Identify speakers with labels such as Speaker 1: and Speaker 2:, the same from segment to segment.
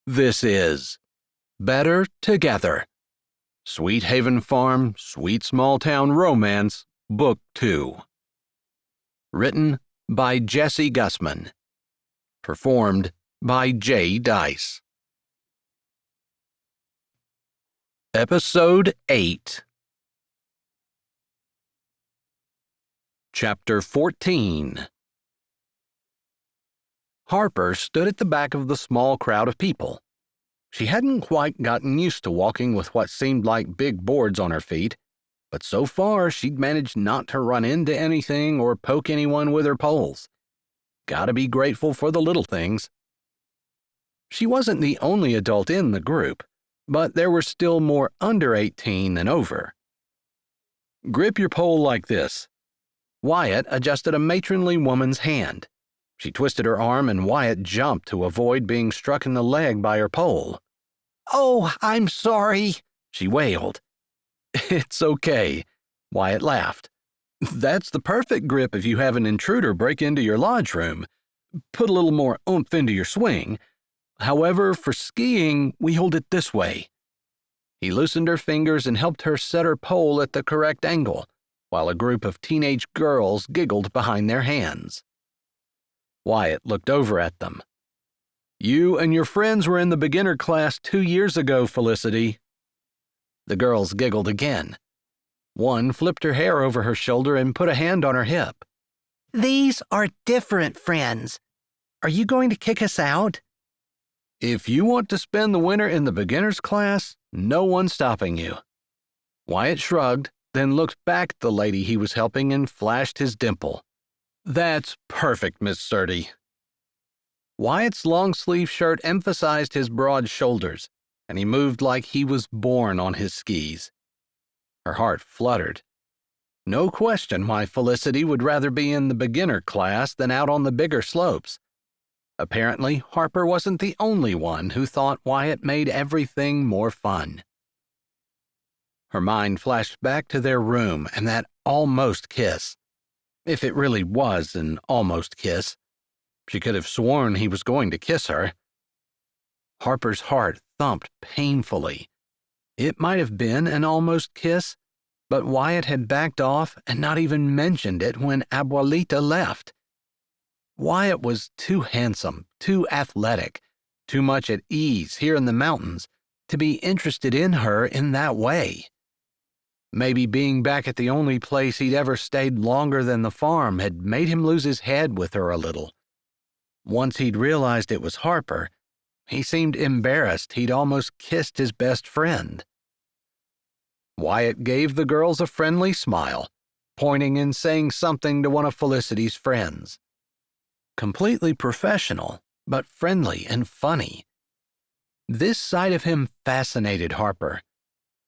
Speaker 1: This is Better Together. Sweet Haven Farm, Sweet Small Town Romance, Book 2. Written by Jessie Gussman. Performed by J. Dice. Episode 8. Chapter 14. Harper stood at the back of the small crowd of people. She hadn't quite gotten used to walking with what seemed like big boards on her feet, but so far she'd managed not to run into anything or poke anyone with her poles. Gotta be grateful for the little things. She wasn't the only adult in the group, but there were still more under 18 than over. Grip your pole like this. Wyatt adjusted a matronly woman's hand. She twisted her arm and Wyatt jumped to avoid being struck in the leg by her pole. "Oh, I'm sorry," she wailed. "It's okay," Wyatt laughed. "That's the perfect grip if you have an intruder break into your lodge room. Put a little more oomph into your swing. However, for skiing, we hold it this way." He loosened her fingers and helped her set her pole at the correct angle, while a group of teenage girls giggled behind their hands. Wyatt looked over at them. "You and your friends were in the beginner class 2 years ago, Felicity." The girls giggled again. One flipped her hair over her shoulder and put a hand on her hip. "These are different friends. Are you going to kick us out?" "If you want to spend the winter in the beginner's class, no one's stopping you." Wyatt shrugged, then looked back at the lady he was helping and flashed his dimple. "That's perfect, Miss Surdy." Wyatt's long-sleeve shirt emphasized his broad shoulders, and he moved like he was born on his skis. Her heart fluttered. No question why Felicity would rather be in the beginner class than out on the bigger slopes. Apparently, Harper wasn't the only one who thought Wyatt made everything more fun. Her mind flashed back to their room and that almost kiss. If it really was an almost kiss. She could have sworn he was going to kiss her. Harper's heart thumped painfully. It might have been an almost kiss, but Wyatt had backed off and not even mentioned it when Abuelita left. Wyatt was too handsome, too athletic, too much at ease here in the mountains to be interested in her in that way. Maybe being back at the only place he'd ever stayed longer than the farm had made him lose his head with her a little. Once he'd realized it was Harper, he seemed embarrassed he'd almost kissed his best friend. Wyatt gave the girls a friendly smile, pointing and saying something to one of Felicity's friends. Completely professional, but friendly and funny. This side of him fascinated Harper.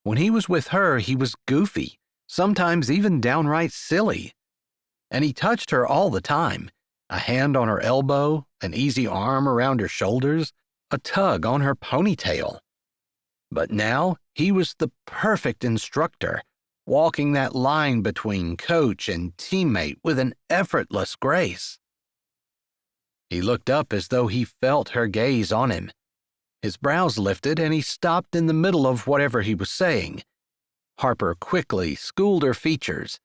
Speaker 1: When he was with her, he was goofy, sometimes even downright silly. And he touched her all the time, a hand on her elbow, an easy arm around her shoulders, a tug on her ponytail. But now he was the perfect instructor, walking that line between coach and teammate with an effortless grace. He looked up as though he felt her gaze on him. His brows lifted and he stopped in the middle of whatever he was saying. Harper quickly schooled her features.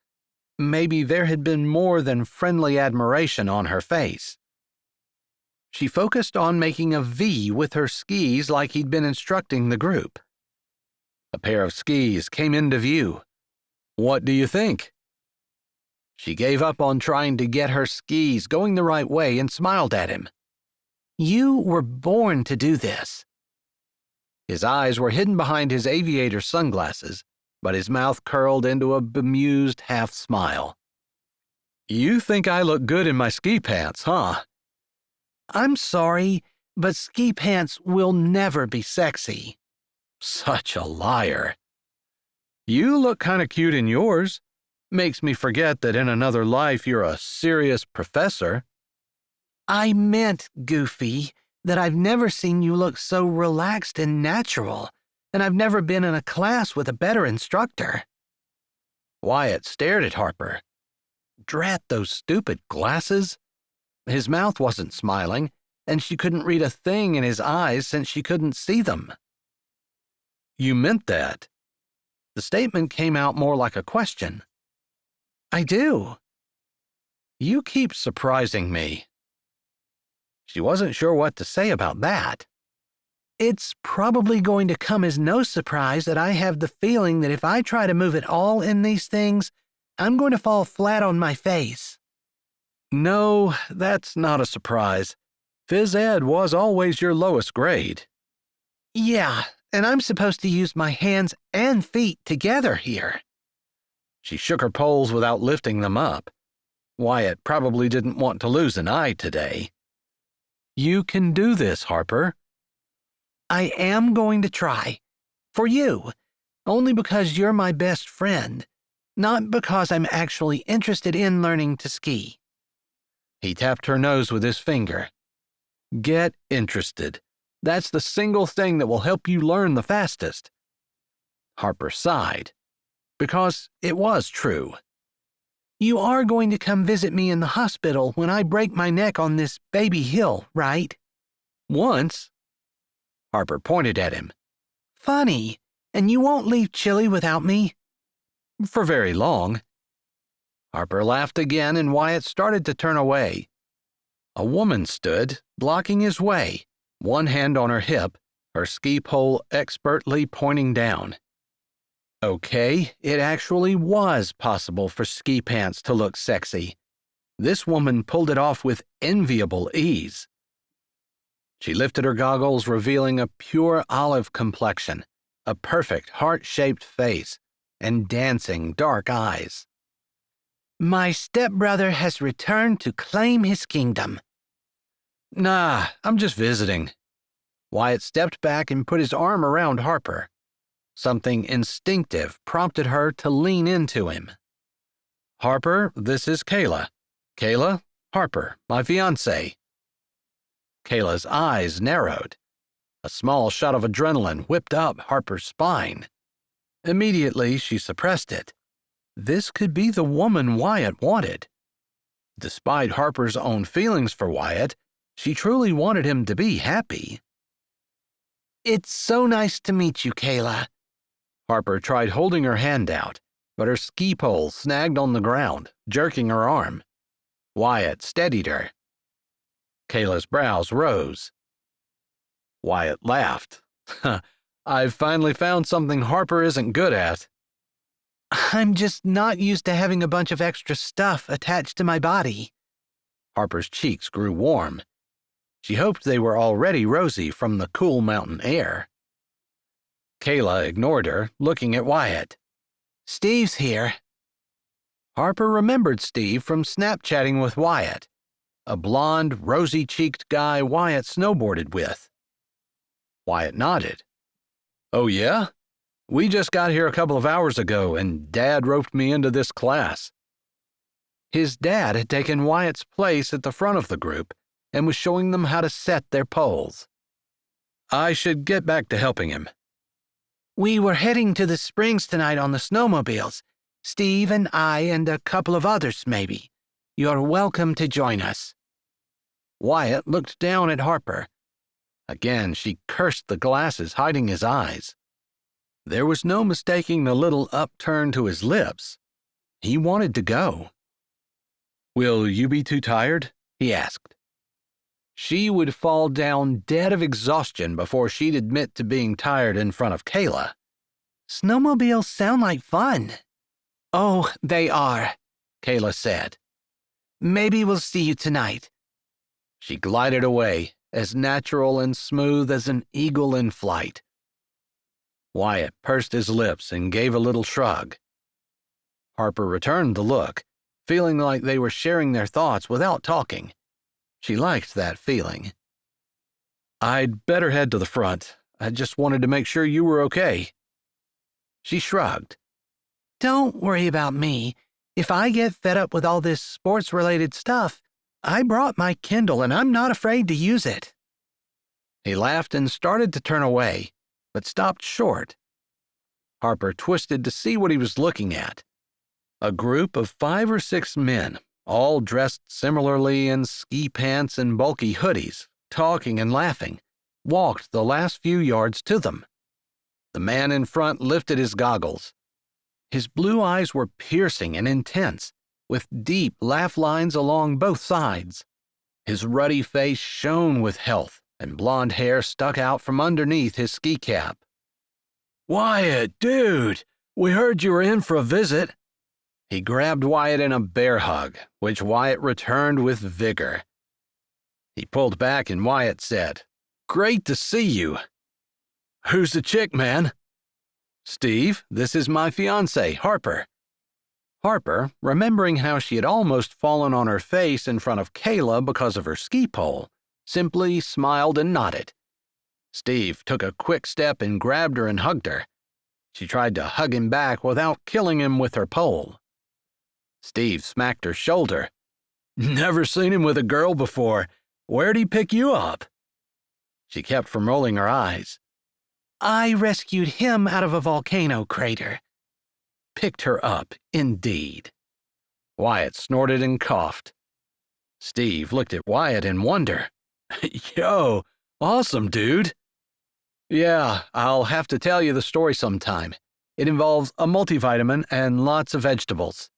Speaker 1: Maybe there had been more than friendly admiration on her face. She focused on making a V with her skis like he'd been instructing the group. A pair of skis came into view. "What do you think?" She gave up on trying to get her skis going the right way and smiled at him. "You were born to do this." His eyes were hidden behind his aviator sunglasses, but his mouth curled into a bemused half-smile. "You think I look good in my ski pants, huh?" "I'm sorry, but ski pants will never be sexy." Such a liar. "You look kind of cute in yours. Makes me forget that in another life you're a serious professor." "I meant, Goofy, that I've never seen you look so relaxed and natural, and I've never been in a class with a better instructor." Wyatt stared at Harper. Drat those stupid glasses. His mouth wasn't smiling, and she couldn't read a thing in his eyes since she couldn't see them. You meant that? The statement came out more like a question. I do. You keep surprising me. She wasn't sure what to say about that. It's probably going to come as no surprise that I have the feeling that if I try to move at all in these things, I'm going to fall flat on my face. No, that's not a surprise. Phys Ed was always your lowest grade. Yeah, and I'm supposed to use my hands and feet together here. She shook her poles without lifting them up. Wyatt probably didn't want to lose an eye today. You can do this, Harper. I am going to try. For you. Only because you're my best friend. Not because I'm actually interested in learning to ski. He tapped her nose with his finger. Get interested. That's the single thing that will help you learn the fastest. Harper sighed, because it was true. You are going to come visit me in the hospital when I break my neck on this baby hill, right? Once. Harper pointed at him. Funny, and you won't leave Chile without me? For very long. Harper laughed again, and Wyatt started to turn away. A woman stood, blocking his way, one hand on her hip, her ski pole expertly pointing down. Okay, it actually was possible for ski pants to look sexy. This woman pulled it off with enviable ease. She lifted her goggles, revealing a pure olive complexion, a perfect heart-shaped face, and dancing dark eyes. My stepbrother has returned to claim his kingdom. Nah, I'm just visiting. Wyatt stepped back and put his arm around Harper. Something instinctive prompted her to lean into him. Harper, this is Kayla. Kayla, Harper, my fiancée. Kayla's eyes narrowed. A small shot of adrenaline whipped up Harper's spine. Immediately, she suppressed it. This could be the woman Wyatt wanted. Despite Harper's own feelings for Wyatt, she truly wanted him to be happy. It's so nice to meet you, Kayla. Harper tried holding her hand out, but her ski pole snagged on the ground, jerking her arm. Wyatt steadied her. Kayla's brows rose. Wyatt laughed. I've finally found something Harper isn't good at. I'm just not used to having a bunch of extra stuff attached to my body. Harper's cheeks grew warm. She hoped they were already rosy from the cool mountain air. Kayla ignored her, looking at Wyatt. Steve's here. Harper remembered Steve from Snapchatting with Wyatt, a blond, rosy-cheeked guy Wyatt snowboarded with. Wyatt nodded. Oh, yeah? We just got here a couple of hours ago, and Dad roped me into this class. His dad had taken Wyatt's place at the front of the group and was showing them how to set their poles. I should get back to helping him. We were heading to the springs tonight on the snowmobiles. Steve and I and a couple of others, maybe. You're welcome to join us. Wyatt looked down at Harper. Again, she cursed the glasses hiding his eyes. There was no mistaking the little upturn to his lips. He wanted to go. Will you be too tired? He asked. She would fall down dead of exhaustion before she'd admit to being tired in front of Kayla. Snowmobiles sound like fun. Oh, they are, Kayla said. Maybe we'll see you tonight. She glided away, as natural and smooth as an eagle in flight. Wyatt pursed his lips and gave a little shrug. Harper returned the look, feeling like they were sharing their thoughts without talking. She liked that feeling. I'd better head to the front. I just wanted to make sure you were okay. She shrugged. Don't worry about me. If I get fed up with all this sports-related stuff, I brought my Kindle and I'm not afraid to use it. He laughed and started to turn away, but stopped short. Harper twisted to see what he was looking at. A group of 5 or 6 men, all dressed similarly in ski pants and bulky hoodies, talking and laughing, walked the last few yards to them. The man in front lifted his goggles. His blue eyes were piercing and intense, with deep laugh lines along both sides. His ruddy face shone with health, and blonde hair stuck out from underneath his ski cap. "Wyatt, dude, we heard you were in for a visit." He grabbed Wyatt in a bear hug, which Wyatt returned with vigor. He pulled back and Wyatt said, "Great to see you." "Who's the chick, man?" "Steve, this is my fiancée, Harper." Harper, remembering how she had almost fallen on her face in front of Kayla because of her ski pole, simply smiled and nodded. Steve took a quick step and grabbed her and hugged her. She tried to hug him back without killing him with her pole. Steve smacked her shoulder. "Never seen him with a girl before. Where'd he pick you up?" She kept from rolling her eyes. "I rescued him out of a volcano crater." Picked her up, indeed. Wyatt snorted and coughed. Steve looked at Wyatt in wonder. "Yo, awesome, dude." "Yeah, I'll have to tell you the story sometime. It involves a multivitamin and lots of vegetables."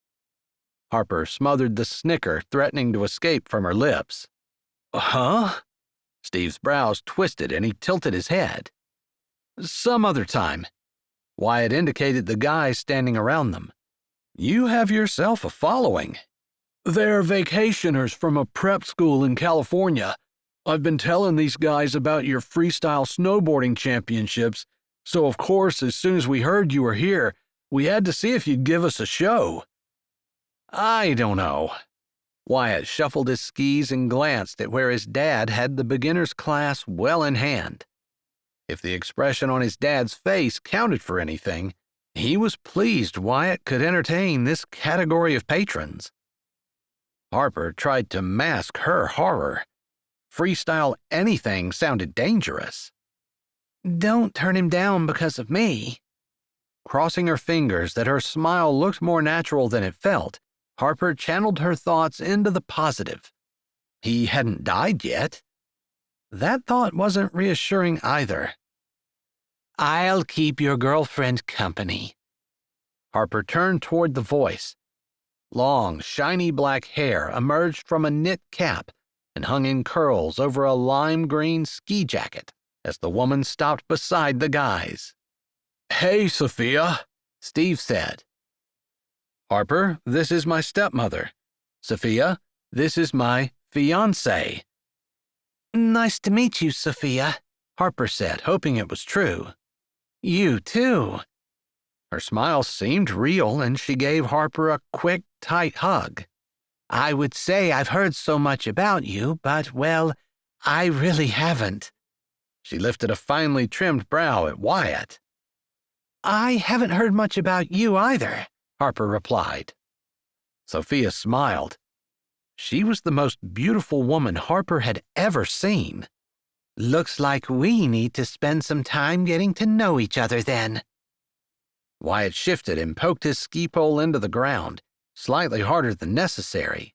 Speaker 1: Harper smothered the snicker threatening to escape from her lips. "Huh?" Steve's brows twisted and he tilted his head. "Some other time." Wyatt indicated the guys standing around them. "You have yourself a following." "They're vacationers from a prep school in California. I've been telling these guys about your freestyle snowboarding championships, so of course as soon as we heard you were here, we had to see if you'd give us a show." "I don't know." Wyatt shuffled his skis and glanced at where his dad had the beginner's class well in hand. If the expression on his dad's face counted for anything, he was pleased Wyatt could entertain this category of patrons. Harper tried to mask her horror. Freestyle anything sounded dangerous. "Don't turn him down because of me." Crossing her fingers that her smile looked more natural than it felt, Harper channeled her thoughts into the positive. He hadn't died yet. That thought wasn't reassuring either. "I'll keep your girlfriend company." Harper turned toward the voice. Long, shiny black hair emerged from a knit cap and hung in curls over a lime green ski jacket as the woman stopped beside the guys. "Hey, Sophia," Steve said. "Harper, this is my stepmother. Sophia, this is my fiancée." "Nice to meet you, Sophia," Harper said, hoping it was true. "You too." Her smile seemed real, and she gave Harper a quick, tight hug. "I would say I've heard so much about you, but, well, I really haven't." She lifted a finely trimmed brow at Wyatt. "I haven't heard much about you either," Harper replied. Sophia smiled. She was the most beautiful woman Harper had ever seen. "Looks like we need to spend some time getting to know each other then." Wyatt shifted and poked his ski pole into the ground, slightly harder than necessary.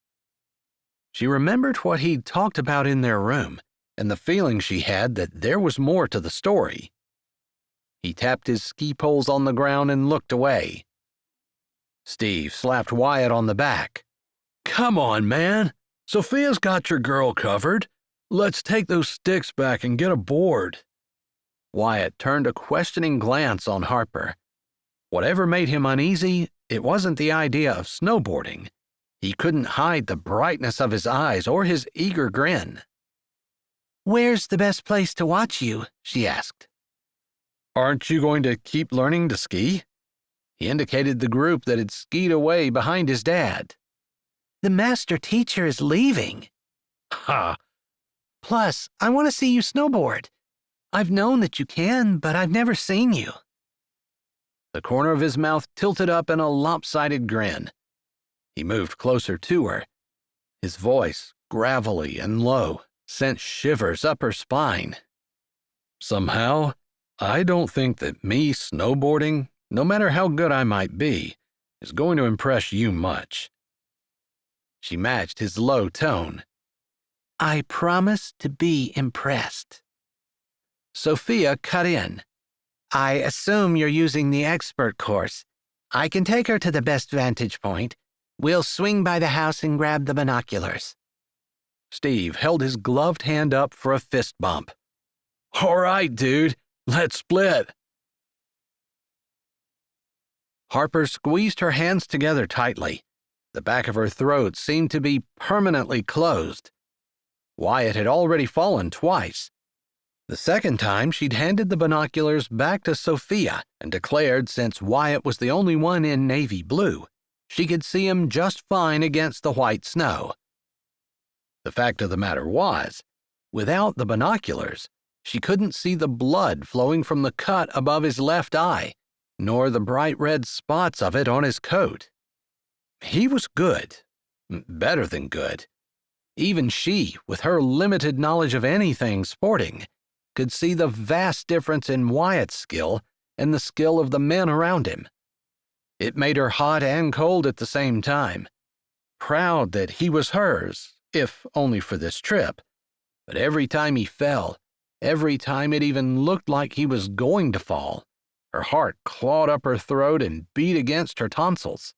Speaker 1: She remembered what he'd talked about in their room and the feeling she had that there was more to the story. He tapped his ski poles on the ground and looked away. Steve slapped Wyatt on the back. "Come on, man. Sophia's got your girl covered. Let's take those sticks back and get aboard." Wyatt turned a questioning glance on Harper. Whatever made him uneasy, it wasn't the idea of snowboarding. He couldn't hide the brightness of his eyes or his eager grin. "Where's the best place to watch you?" she asked. "Aren't you going to keep learning to ski?" He indicated the group that had skied away behind his dad. "The master teacher is leaving." "Ha! Plus, I want to see you snowboard. I've known that you can, but I've never seen you." The corner of his mouth tilted up in a lopsided grin. He moved closer to her. His voice, gravelly and low, sent shivers up her spine. "Somehow, I don't think that me snowboarding, no matter how good I might be, is going to impress you much." She matched his low tone. I promise to be impressed. Sophia cut in. I assume you're using the expert course. I can take her to the best vantage point. We'll swing by the house and grab the binoculars. Steve held his gloved hand up for a fist bump. All right, dude. Let's split. Harper squeezed her hands together tightly. The back of her throat seemed to be permanently closed. Wyatt had already fallen twice. The second time, she'd handed the binoculars back to Sophia and declared since Wyatt was the only one in navy blue, she could see him just fine against the white snow. The fact of the matter was, without the binoculars, she couldn't see the blood flowing from the cut above his left eye, nor the bright red spots of it on his coat. He was good, better than good. Even she, with her limited knowledge of anything sporting, could see the vast difference in Wyatt's skill and the skill of the men around him. It made her hot and cold at the same time, proud that he was hers, if only for this trip. But every time he fell, every time it even looked like he was going to fall, her heart clawed up her throat and beat against her tonsils.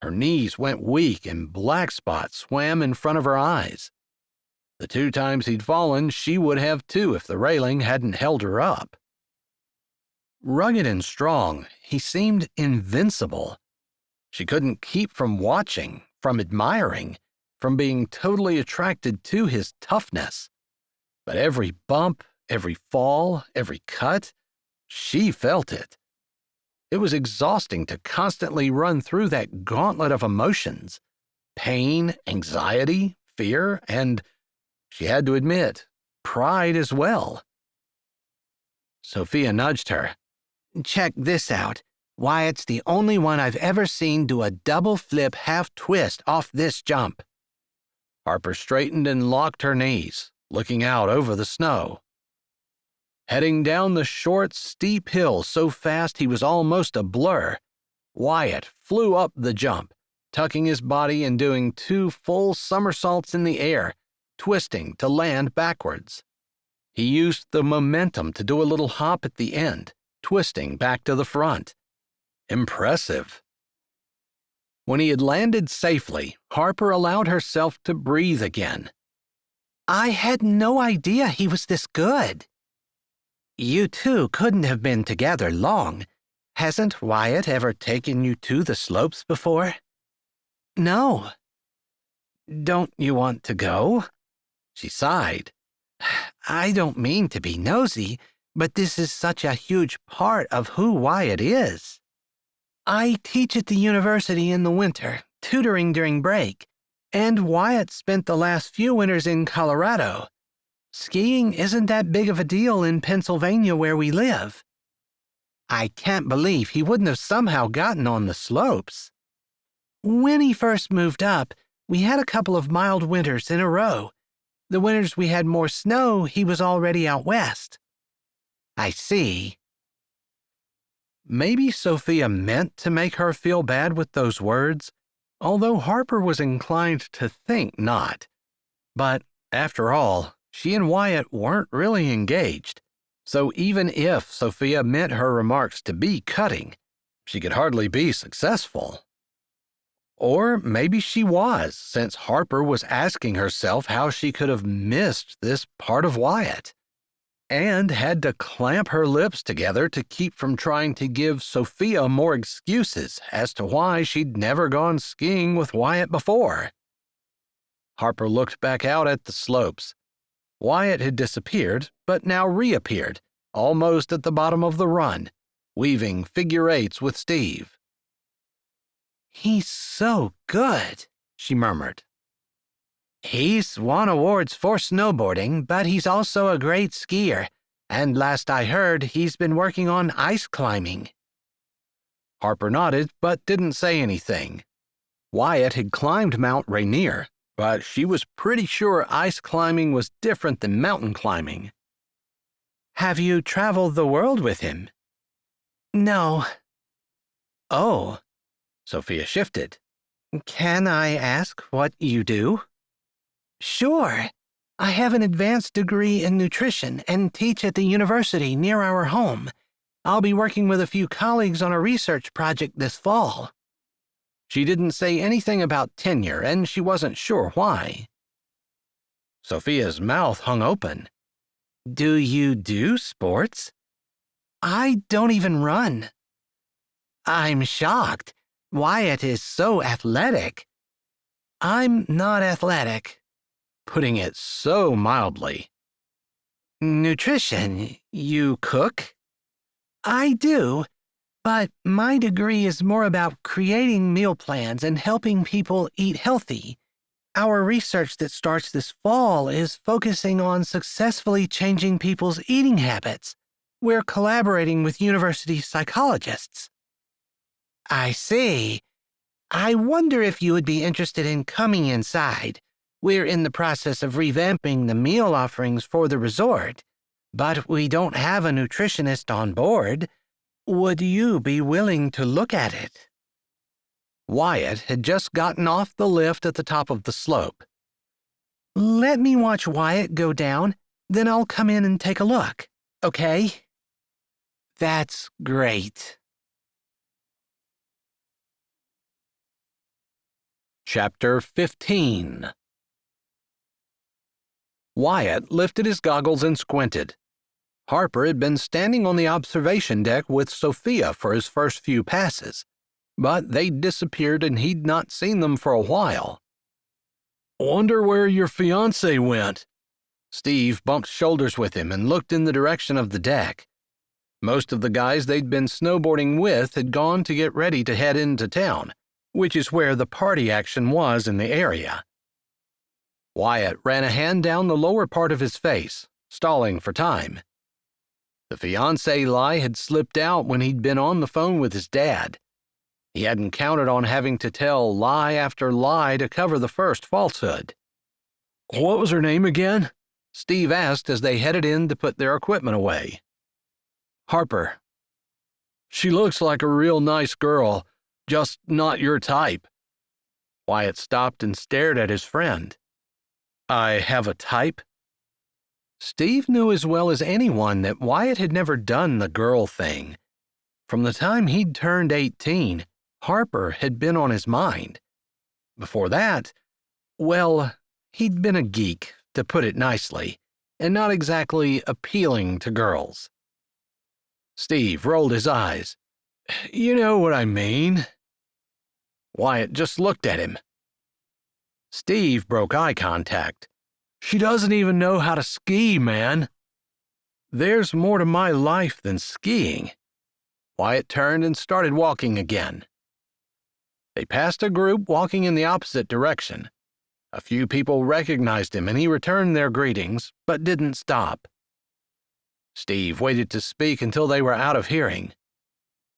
Speaker 1: Her knees went weak and black spots swam in front of her eyes. The 2 times he'd fallen, she would have too if the railing hadn't held her up. Rugged and strong, he seemed invincible. She couldn't keep from watching, from admiring, from being totally attracted to his toughness. But every bump, every fall, every cut, she felt it. It was exhausting to constantly run through that gauntlet of emotions, pain, anxiety, fear, and, she had to admit, pride as well. Sophia nudged her. Check this out. Wyatt's the only one I've ever seen do a double flip half twist off this jump. Harper straightened and locked her knees, looking out over the snow. Heading down the short, steep hill so fast he was almost a blur, Wyatt flew up the jump, tucking his body and doing 2 full somersaults in the air, twisting to land backwards. He used the momentum to do a little hop at the end, twisting back to the front. Impressive. When he had landed safely, Harper allowed herself to breathe again. I had no idea he was this good. You two couldn't have been together long. Hasn't Wyatt ever taken you to the slopes before? No. Don't you want to go? She sighed. I don't mean to be nosy, but this is such a huge part of who Wyatt is. I teach at the university in the winter, tutoring during break, and Wyatt spent the last few winters in Colorado. Skiing isn't that big of a deal in Pennsylvania where we live. I can't believe he wouldn't have somehow gotten on the slopes. When he first moved up, we had a couple of mild winters in a row. The winters we had more snow, he was already out west. I see. Maybe Sophia meant to make her feel bad with those words, although Harper was inclined to think not. But, after all, she and Wyatt weren't really engaged, so even if Sophia meant her remarks to be cutting, she could hardly be successful. Or maybe she was, since Harper was asking herself how she could have missed this part of Wyatt, and had to clamp her lips together to keep from trying to give Sophia more excuses as to why she'd never gone skiing with Wyatt before. Harper looked back out at the slopes. Wyatt had disappeared, but now reappeared, almost at the bottom of the run, weaving figure eights with Steve. He's so good, she murmured. He's won awards for snowboarding, but he's also a great skier, and last I heard, he's been working on ice climbing. Harper nodded, but didn't say anything. Wyatt had climbed Mount Rainier, but she was pretty sure ice climbing was different than mountain climbing. Have you traveled the world with him? No. Oh. Sophia shifted. Can I ask what you do? Sure.
Speaker 2: I have an advanced degree in nutrition and teach at the university near our home. I'll be working with a few colleagues on a research project this fall.
Speaker 1: She didn't say anything about tenure, and she wasn't sure why. Sophia's mouth hung open.
Speaker 2: Do you do sports? I don't even run. I'm shocked. Wyatt is so athletic. I'm not athletic.
Speaker 1: Putting it so mildly.
Speaker 2: Nutrition, you cook? I do, but my degree is more about creating meal plans and helping people eat healthy. Our research that starts this fall is focusing on successfully changing people's eating habits. We're collaborating with university psychologists. I see. I wonder if you would be interested in coming inside. We're in the process of revamping the meal offerings for the resort, but we don't have a nutritionist on board. Would you be willing to look at it?
Speaker 1: Wyatt had just gotten off the lift at the top of the slope.
Speaker 2: Let me watch Wyatt go down, then I'll come in and take a look, okay? That's great.
Speaker 1: Chapter 15. Wyatt lifted his goggles and squinted. Harper had been standing on the observation deck with Sophia for his first few passes, but they'd disappeared and he'd not seen them for a while.
Speaker 3: "Wonder where your fiancé went?"
Speaker 1: Steve bumped shoulders with him and looked in the direction of the deck. Most of the guys they'd been snowboarding with had gone to get ready to head into town, which is where the party action was in the area. Wyatt ran a hand down the lower part of his face, stalling for time. The fiancé lie had slipped out when he'd been on the phone with his dad. He hadn't counted on having to tell lie after lie to cover the first falsehood.
Speaker 3: "What was her name again?"
Speaker 1: Steve asked as they headed in to put their equipment away.
Speaker 3: "Harper. She looks like a real nice girl, just not your type."
Speaker 1: Wyatt stopped and stared at his friend. "I have a type?" Steve knew as well as anyone that Wyatt had never done the girl thing. From the time he'd turned 18, Harper had been on his mind. Before that, well, he'd been a geek, to put it nicely, and not exactly appealing to girls. Steve rolled his eyes.
Speaker 3: "You know what I mean."
Speaker 1: Wyatt just looked at him. Steve broke eye contact.
Speaker 3: "She doesn't even know how to ski, man."
Speaker 1: "There's more to my life than skiing." Wyatt turned and started walking again. They passed a group walking in the opposite direction. A few people recognized him and he returned their greetings, but didn't stop. Steve waited to speak until they were out of hearing.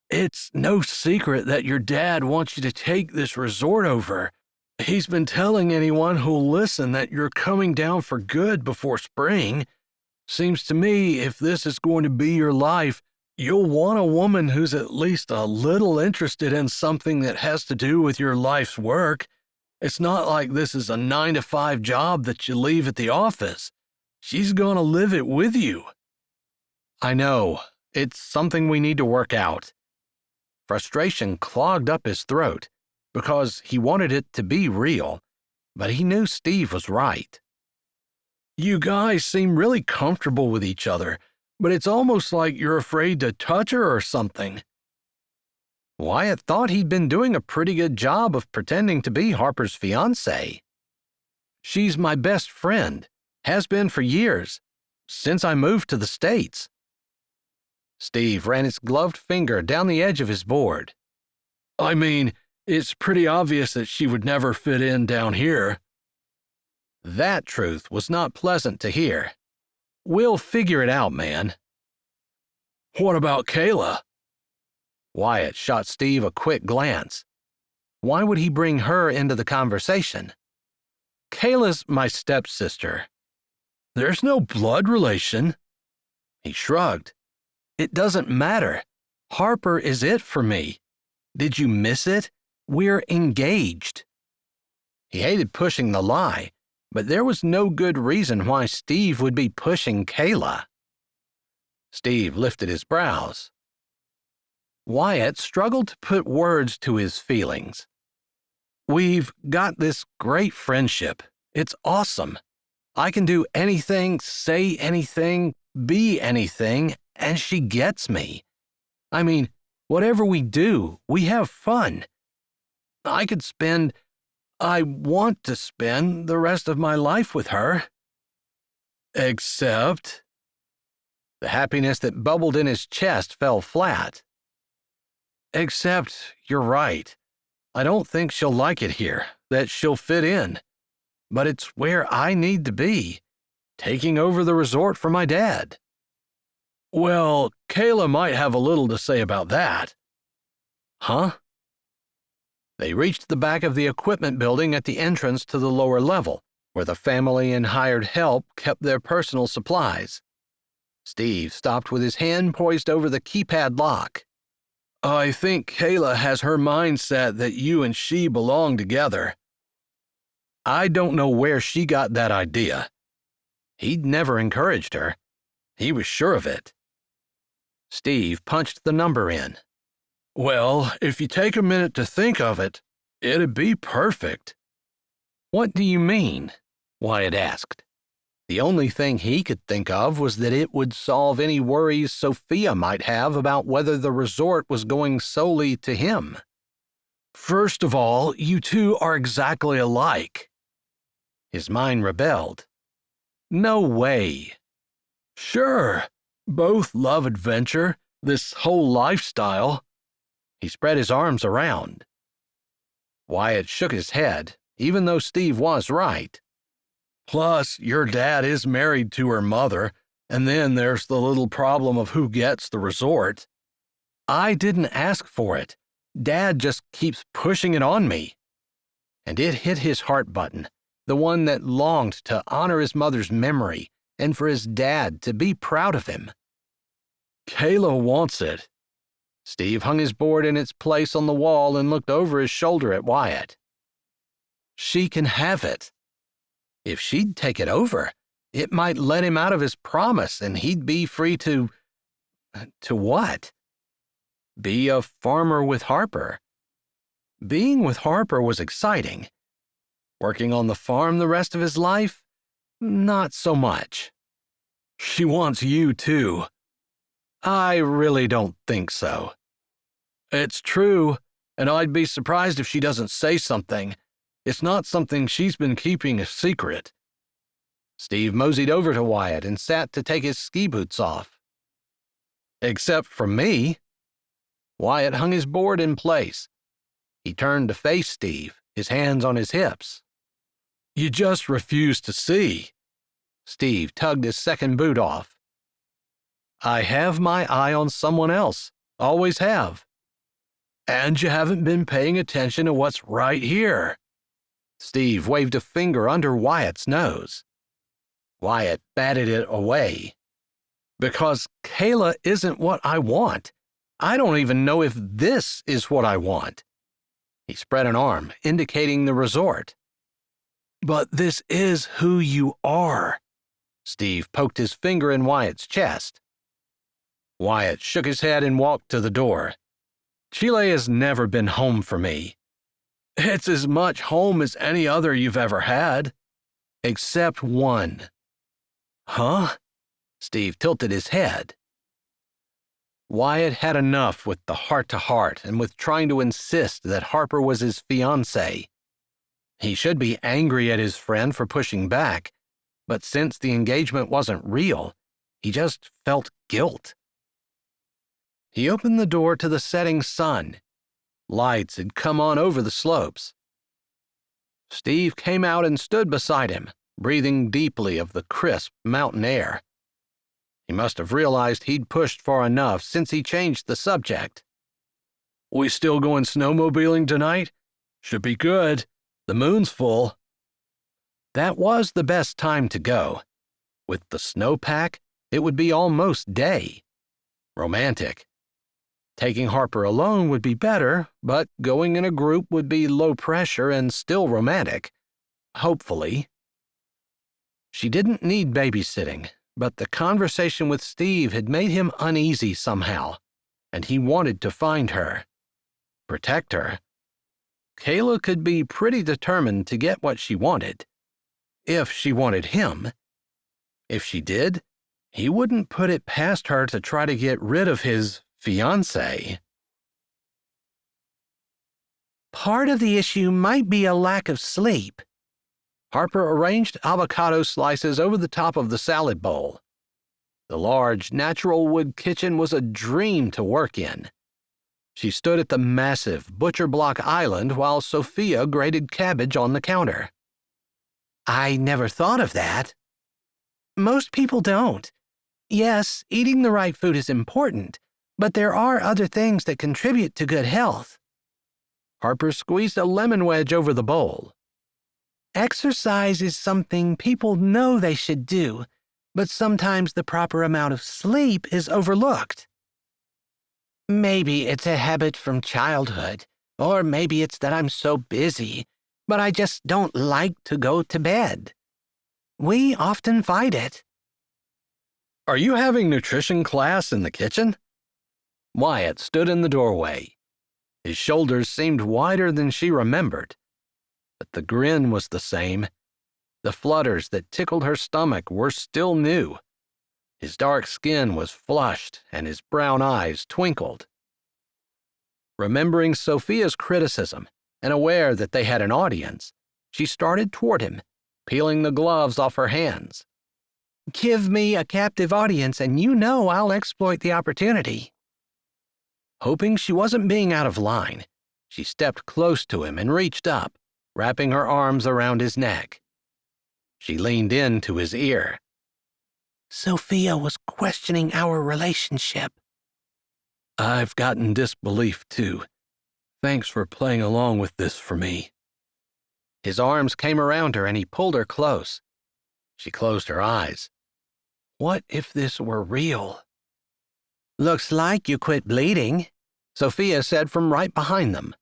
Speaker 3: "It's no secret that your dad wants you to take this resort over. He's been telling anyone who'll listen that you're coming down for good before spring. Seems to me if this is going to be your life, you'll want a woman who's at least a little interested in something that has to do with your life's work. It's not like this is a 9-to-5 job that you leave at the office. She's gonna live it with you."
Speaker 1: "I know. It's something we need to work out." Frustration clogged up his throat because he wanted it to be real, but he knew Steve was right.
Speaker 3: "You guys seem really comfortable with each other, but it's almost like you're afraid to touch her or something."
Speaker 1: Wyatt thought he'd been doing a pretty good job of pretending to be Harper's fiancée. "She's my best friend, has been for years, since I moved to the States." Steve ran his gloved finger down the edge of his board.
Speaker 3: "I mean, it's pretty obvious that she would never fit in down here."
Speaker 1: That truth was not pleasant to hear. "We'll figure it out, man."
Speaker 3: "What about Kayla?"
Speaker 1: Wyatt shot Steve a quick glance. Why would he bring her into the conversation? "Kayla's my stepsister."
Speaker 3: "There's no blood relation."
Speaker 1: He shrugged. "It doesn't matter. Harper is it for me. Did you miss it? We're engaged." He hated pushing the lie, but there was no good reason why Steve would be pushing Kayla. Steve lifted his brows. Wyatt struggled to put words to his feelings. We've got this great friendship. It's awesome. I can do anything, say anything, be anything, and she gets me. I mean, whatever we do, we have fun. I want to spend the rest of my life with her. Except... The happiness that bubbled in his chest fell flat. Except, you're right. I don't think she'll like it here, that she'll fit in. But it's where I need to be, taking over the resort for my dad. Well, Kayla might have a little to say about that. Huh? They reached the back of the equipment building at the entrance to the lower level, where the family and hired help kept their personal supplies. Steve stopped with his hand poised over the keypad lock. I think Kayla has her mindset that you and she belong together. I don't know where she got that idea. He'd never encouraged her. He was sure of it. Steve punched the number in. Well, if you take a minute to think of it, it'd be perfect. What do you mean? Wyatt asked. The only thing he could think of was that it would solve any worries Sophia might have about whether the resort was going solely to him. First of all, you two are exactly alike. His mind rebelled. No way. Sure, both love adventure, this whole lifestyle. He spread his arms around. Wyatt shook his head, even though Steve was right. Plus, your dad is married to her mother, and then there's the little problem of who gets the resort. I didn't ask for it. Dad just keeps pushing it on me. And it hit his heart button, the one that longed to honor his mother's memory and for his dad to be proud of him. Kayla wants it. Steve hung his board in its place on the wall and looked over his shoulder at Wyatt. She can have it. If she'd take it over, it might let him out of his promise and he'd be free to what? Be a farmer with Harper. Being with Harper was exciting. Working on the farm the rest of his life? Not so much. She wants you too. I really don't think so. It's true, and I'd be surprised if she doesn't say something. It's not something she's been keeping a secret. Steve moseyed over to Wyatt and sat to take his ski boots off. Except for me. Wyatt hung his board in place. He turned to face Steve, his hands on his hips. You just refuse to see. Steve tugged his second boot off. I have my eye on someone else. Always have. And you haven't been paying attention to what's right here. Steve waved a finger under Wyatt's nose. Wyatt batted it away. Because Kayla isn't what I want. I don't even know if this is what I want. He spread an arm, indicating the resort. But this is who you are. Steve poked his finger in Wyatt's chest. Wyatt shook his head and walked to the door. Chile has never been home for me. It's as much home as any other you've ever had. Except one. Huh? Steve tilted his head. Wyatt had enough with the heart-to-heart and with trying to insist that Harper was his fiancée. He should be angry at his friend for pushing back, but since the engagement wasn't real, he just felt guilt. He opened the door to the setting sun. Lights had come on over the slopes. Steve came out and stood beside him, breathing deeply of the crisp mountain air. He must have realized he'd pushed far enough since he changed the subject. We still going snowmobiling tonight? Should be good. The moon's full. That was the best time to go. With the snowpack, it would be almost day. Romantic. Taking Harper alone would be better, but going in a group would be low pressure and still romantic. Hopefully. She didn't need babysitting, but the conversation with Steve had made him uneasy somehow, and he wanted to find her. Protect her. Kayla could be pretty determined to get what she wanted. If she wanted him. If she did, he wouldn't put it past her to try to get rid of his fiancée.
Speaker 2: Part of the issue might be a lack of sleep.
Speaker 1: Harper arranged avocado slices over the top of the salad bowl. The large, natural wood kitchen was a dream to work in. She stood at the massive butcher block island while Sophia grated cabbage on the counter.
Speaker 2: I never thought of that. Most people don't. Yes, eating the right food is important, but there are other things that contribute to good health.
Speaker 1: Harper squeezed a lemon wedge over the bowl.
Speaker 2: Exercise is something people know they should do, but sometimes the proper amount of sleep is overlooked. Maybe it's a habit from childhood, or maybe it's that I'm so busy, but I just don't like to go to bed. We often fight it.
Speaker 1: Are you having nutrition class in the kitchen? Wyatt stood in the doorway. His shoulders seemed wider than she remembered, but the grin was the same. The flutters that tickled her stomach were still new. His dark skin was flushed and his brown eyes twinkled. Remembering Sophia's criticism and aware that they had an audience, she started toward him, peeling the gloves off her hands.
Speaker 2: Give me a captive audience and you know I'll exploit the opportunity.
Speaker 1: Hoping she wasn't being out of line, she stepped close to him and reached up, wrapping her arms around his neck. She leaned into his ear.
Speaker 2: Sophia was questioning our relationship.
Speaker 3: I've gotten disbelief, too. Thanks for playing along with this for me.
Speaker 1: His arms came around her and he pulled her close. She closed her eyes. What if this were real?
Speaker 2: Looks like you quit bleeding,
Speaker 1: Sophia said from right behind them.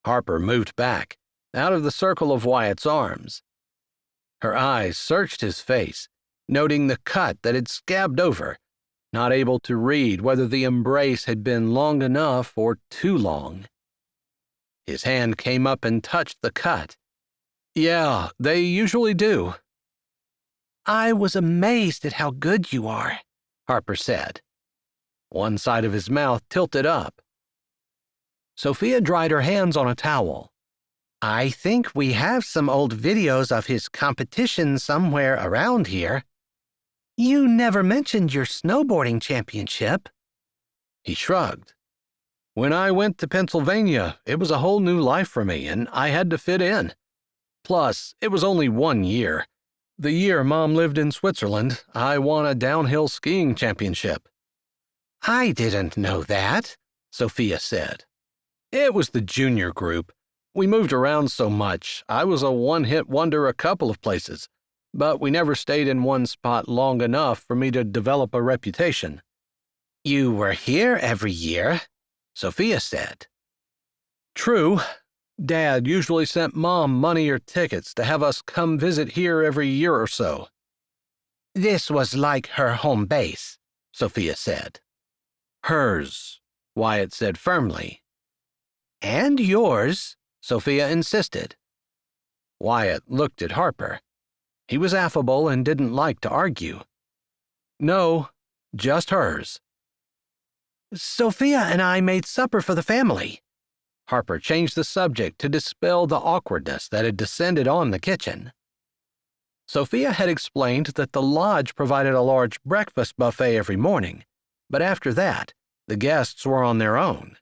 Speaker 1: Harper moved back, out of the circle of Wyatt's arms. Her eyes searched his face, noting the cut that had scabbed over, not able to read whether the embrace had been long enough or too long. His hand came up and touched the cut. Yeah, they usually do.
Speaker 2: I was amazed at how good you are,
Speaker 1: Harper said. One side of his mouth tilted up. Sophia dried her hands on a towel.
Speaker 2: I think we have some old videos of his competition somewhere around here. You never mentioned your snowboarding championship.
Speaker 1: He shrugged. When I went to Pennsylvania, it was a whole new life for me, and I had to fit in. Plus, it was only 1 year. The year Mom lived in Switzerland, I won a downhill skiing championship.
Speaker 2: I didn't know that, Sophia said.
Speaker 1: It was the junior group. We moved around so much, I was a one-hit wonder a couple of places, but we never stayed in one spot long enough for me to develop a reputation.
Speaker 2: You were here every year, Sophia said.
Speaker 1: True. Dad usually sent Mom money or tickets to have us come visit here every year or so.
Speaker 2: This was like her home base, Sophia said.
Speaker 1: Hers, Wyatt said firmly.
Speaker 2: And yours,
Speaker 1: Sophia insisted. Wyatt looked at Harper. He was affable and didn't like to argue. No, just hers.
Speaker 2: Sophia and I made supper for the family.
Speaker 1: Harper changed the subject to dispel the awkwardness that had descended on the kitchen. Sophia had explained that the lodge provided a large breakfast buffet every morning, but after that, the guests were on their own.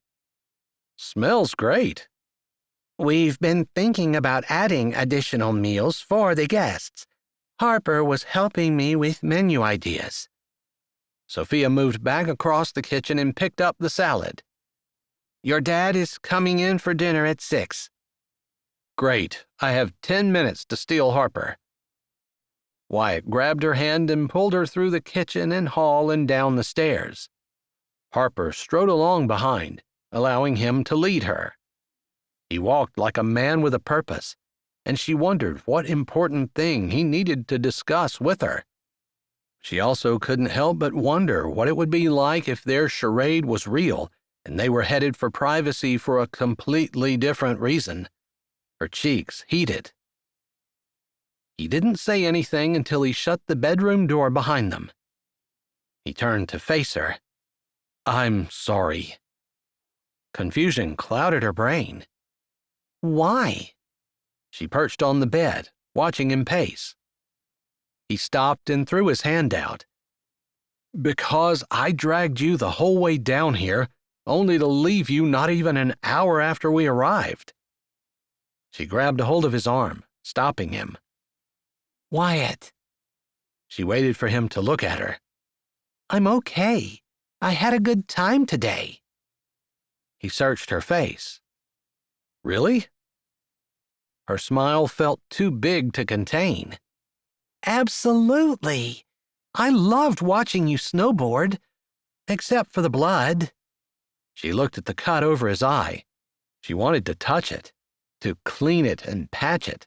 Speaker 1: Smells great.
Speaker 2: We've been thinking about adding additional meals for the guests. Harper was helping me with menu ideas.
Speaker 1: Sophia moved back across the kitchen and picked up the salad.
Speaker 2: Your dad is coming in for dinner at 6.
Speaker 1: Great. I have 10 minutes to steal Harper. Wyatt grabbed her hand and pulled her through the kitchen and hall and down the stairs. Harper strode along behind, allowing him to lead her. He walked like a man with a purpose, and she wondered what important thing he needed to discuss with her. She also couldn't help but wonder what it would be like if their charade was real and they were headed for privacy for a completely different reason. Her cheeks heated. He didn't say anything until he shut the bedroom door behind them. He turned to face her. "I'm sorry." Confusion clouded her brain. "Why?" She perched on the bed, watching him pace. He stopped and threw his hand out. "Because I dragged you the whole way down here, only to leave you not even an hour after we arrived." She grabbed a hold of his arm, stopping him. "Wyatt." She waited for him to look at her. "I'm okay. I had a good time today." He searched her face. "Really?" Her smile felt too big to contain. "Absolutely. I loved watching you snowboard, except for the blood." She looked at the cut over his eye. She wanted to touch it, to clean it and patch it,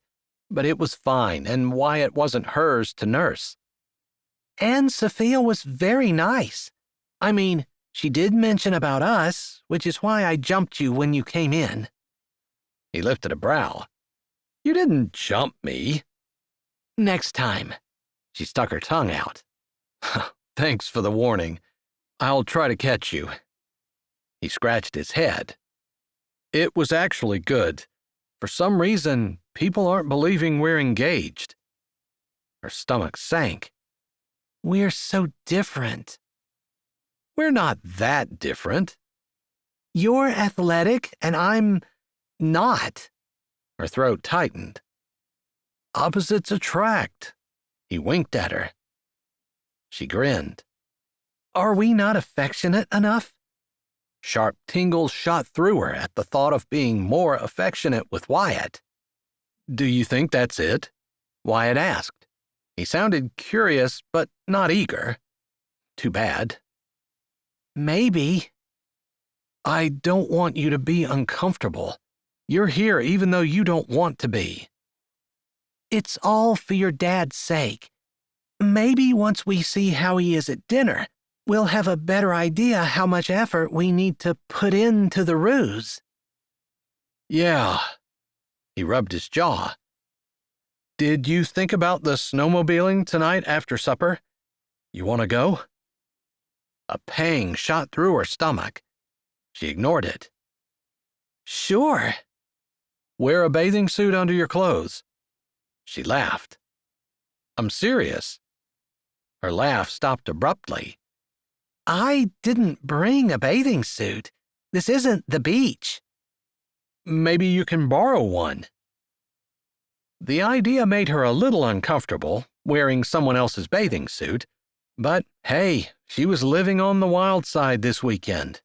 Speaker 1: but it was fine, and Wyatt wasn't hers to nurse. "And Sophia was very nice. I mean, she did mention about us, which is why I jumped you when you came in." He lifted a brow. "You didn't jump me." "Next time." She stuck her tongue out. "Thanks for the warning. I'll try to catch you." He scratched his head. "It was actually good. For some reason, people aren't believing we're engaged." Her stomach sank. "We're so different." "We're not that different." "You're athletic, and I'm not." Her throat tightened. "Opposites attract." He winked at her. She grinned. "Are we not affectionate enough?" Sharp tingles shot through her at the thought of being more affectionate with Wyatt. "Do you think that's it?" Wyatt asked. He sounded curious, but not eager. Too bad. "Maybe." "I don't want you to be uncomfortable. You're here even though you don't want to be." "It's all for your dad's sake. Maybe once we see how he is at dinner, we'll have a better idea how much effort we need to put into the ruse." "Yeah." He rubbed his jaw. "Did you think about the snowmobiling tonight after supper? You want to go?" A pang shot through her stomach. She ignored it. "Sure." "Wear a bathing suit under your clothes." She laughed. "I'm serious." Her laugh stopped abruptly. "I didn't bring a bathing suit. This isn't the beach." "Maybe you can borrow one." The idea made her a little uncomfortable, wearing someone else's bathing suit, but hey, she was living on the wild side this weekend.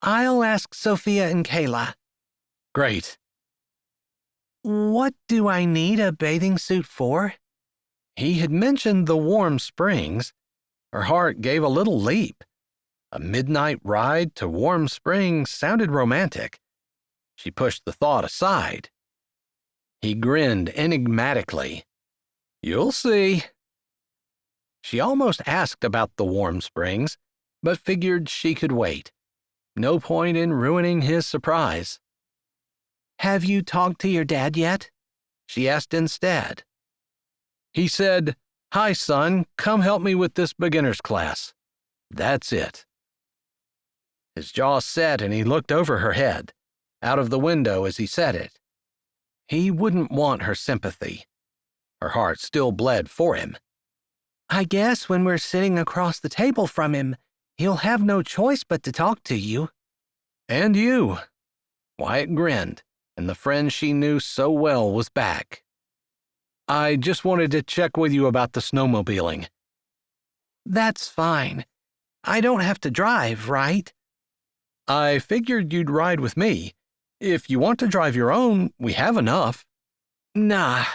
Speaker 1: "I'll ask Sophia and Kayla." "Great." "What do I need a bathing suit for?" He had mentioned the warm springs. Her heart gave a little leap. A midnight ride to Warm Springs sounded romantic. She pushed the thought aside. He grinned enigmatically. "You'll see." She almost asked about the Warm Springs, but figured she could wait. No point in ruining his surprise. "Have you talked to your dad yet?" she asked instead. He said, "Hi, son, come help me with this beginner's class." That's it. His jaw set and he looked over her head, out of the window as he said it. He wouldn't want her sympathy. Her heart still bled for him. "I guess when we're sitting across the table from him, he'll have no choice but to talk to you." "And you." Wyatt grinned, and the friend she knew so well was back. "I just wanted to check with you about the snowmobiling." "That's fine. I don't have to drive, right?" "I figured you'd ride with me. If you want to drive your own, we have enough." "Nah,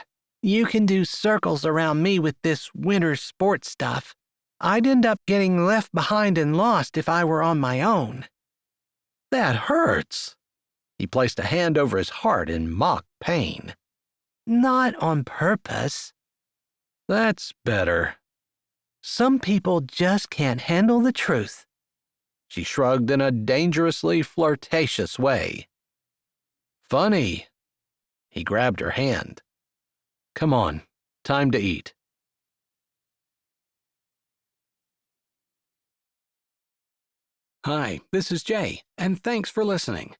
Speaker 1: you can do circles around me with this winter sports stuff. I'd end up getting left behind and lost if I were on my own." "That hurts." He placed a hand over his heart in mock pain.
Speaker 2: Not on purpose.
Speaker 3: That's better.
Speaker 2: Some people just can't handle the truth.
Speaker 1: She shrugged in a dangerously flirtatious way.
Speaker 3: Funny.
Speaker 1: He grabbed her hand.
Speaker 3: Come on, time to eat.
Speaker 1: Hi, this is Jay, and thanks for listening.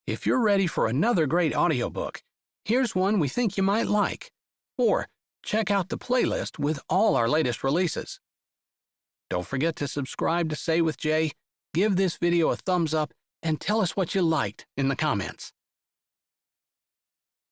Speaker 1: If you're ready for another great audiobook, here's one we think you might like. Or check out the playlist with all our latest releases. Don't forget to subscribe to Say with Jay, give this video a thumbs up, and tell us what you liked in the comments.